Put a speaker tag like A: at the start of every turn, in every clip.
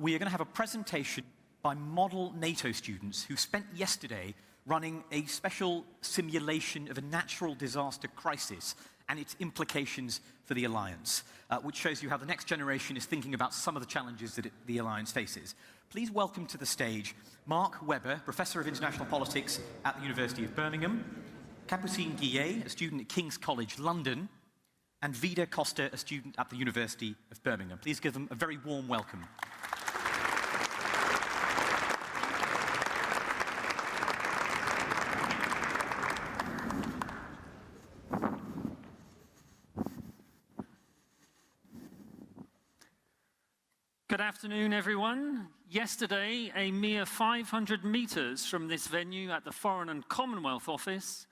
A: we are going to have a presentation by model NATO students who spent yesterday running a special simulation of a natural disaster crisis and its implications for the Alliance, which shows you how the next generation is thinking about some of the challenges that the Alliance faces. Please welcome to the stage Mark Webber, Professor of International Politics at the University of Birmingham, Capucine Guillet, a student at King's College London, and Vida Koster, a student at the University of Birmingham. Please give them a very warm welcome.
B: Good afternoon, everyone. Yesterday, a mere 500 meters from this venue at the Foreign and Commonwealth Office,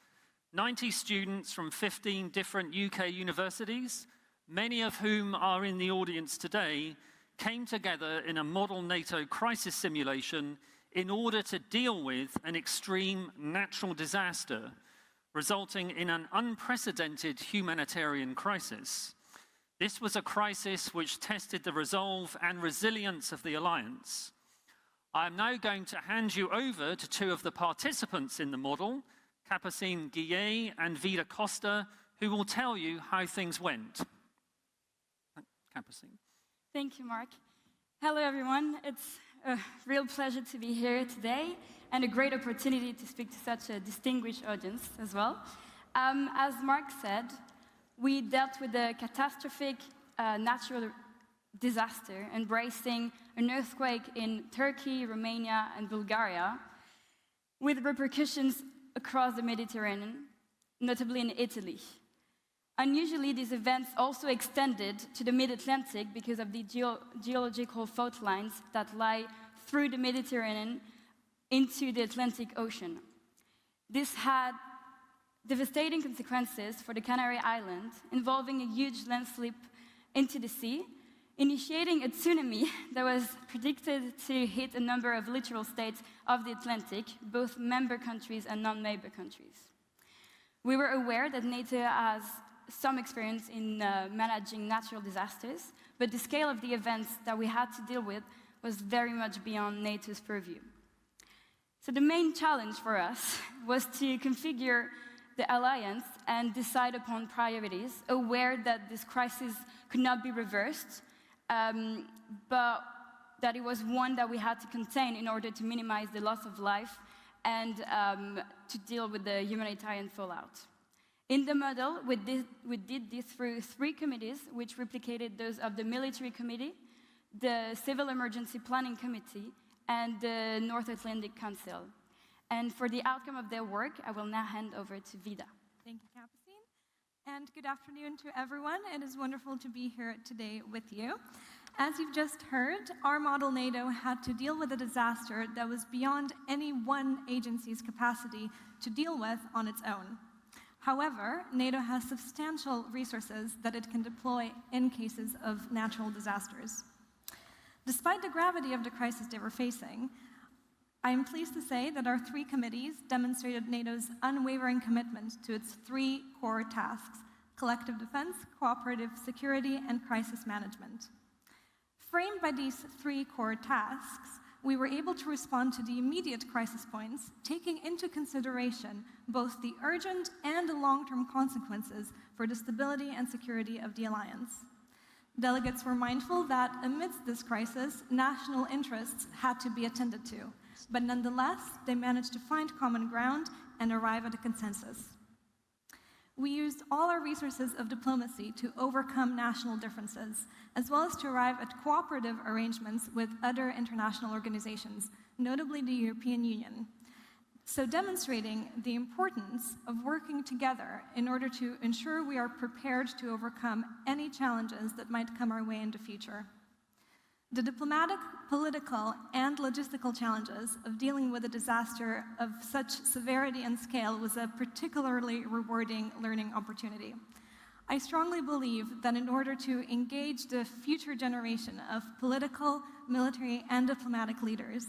B: 90 students from 15 different UK universities, many of whom are in the audience today, came together in a model NATO crisis simulation in order to deal with an extreme natural disaster, resulting in an unprecedented humanitarian crisis. This was a crisis which tested the resolve and resilience of the Alliance. I'm now going to hand you over to two of the participants in the model, Capucine Guillet and Vida Koster, who will tell you how things went. Capucine.
C: Thank you, Mark. Hello, everyone. It's a real pleasure to be here today and a great opportunity to speak to such a distinguished audience as well. As Mark said, we dealt with a catastrophic natural disaster, embracing an earthquake in Turkey, Romania, and Bulgaria, with repercussions across the Mediterranean, notably in Italy. Unusually, these events also extended to the mid-Atlantic because of the geological fault lines that lie through the Mediterranean into the Atlantic Ocean. This had devastating consequences for the Canary Islands, involving a huge landslip into the sea, initiating a tsunami that was predicted to hit a number of littoral states of the Atlantic, both member countries and non-member countries. We were aware that NATO has some experience in managing natural disasters, but the scale of the events that we had to deal with was very much beyond NATO's purview. So the main challenge for us was to configure the alliance and decide upon priorities, aware that this crisis could not be reversed, but that it was one that we had to contain in order to minimize the loss of life and to deal with the humanitarian fallout. In the model, we did this through 3 committees, which replicated those of the Military Committee, the Civil Emergency Planning Committee, and the North Atlantic Council. And for the outcome of their work, I will now hand over to Vida.
D: Thank you, Capucine. And good afternoon to everyone. It is wonderful to be here today with you. As you've just heard, our model NATO had to deal with a disaster that was beyond any one agency's capacity to deal with on its own. However, NATO has substantial resources that it can deploy in cases of natural disasters. Despite the gravity of the crisis they were facing, I am pleased to say that our 3 committees demonstrated NATO's unwavering commitment to its 3 core tasks: collective defense, cooperative security, and crisis management. Framed by these 3 core tasks, we were able to respond to the immediate crisis points, taking into consideration both the urgent and the long-term consequences for the stability and security of the alliance. Delegates were mindful that amidst this crisis, national interests had to be attended to, but nonetheless, they managed to find common ground and arrive at a consensus. We used all our resources of diplomacy to overcome national differences, as well as to arrive at cooperative arrangements with other international organizations, notably the European Union. So demonstrating the importance of working together in order to ensure we are prepared to overcome any challenges that might come our way in the future. The diplomatic, political, and logistical challenges of dealing with a disaster of such severity and scale was a particularly rewarding learning opportunity. I strongly believe that in order to engage the future generation of political, military, and diplomatic leaders,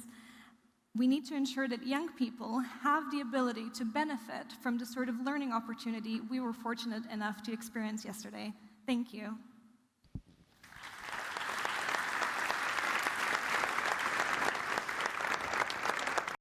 D: we need to ensure that young people have the ability to benefit from the sort of learning opportunity we were fortunate enough to experience yesterday. Thank you.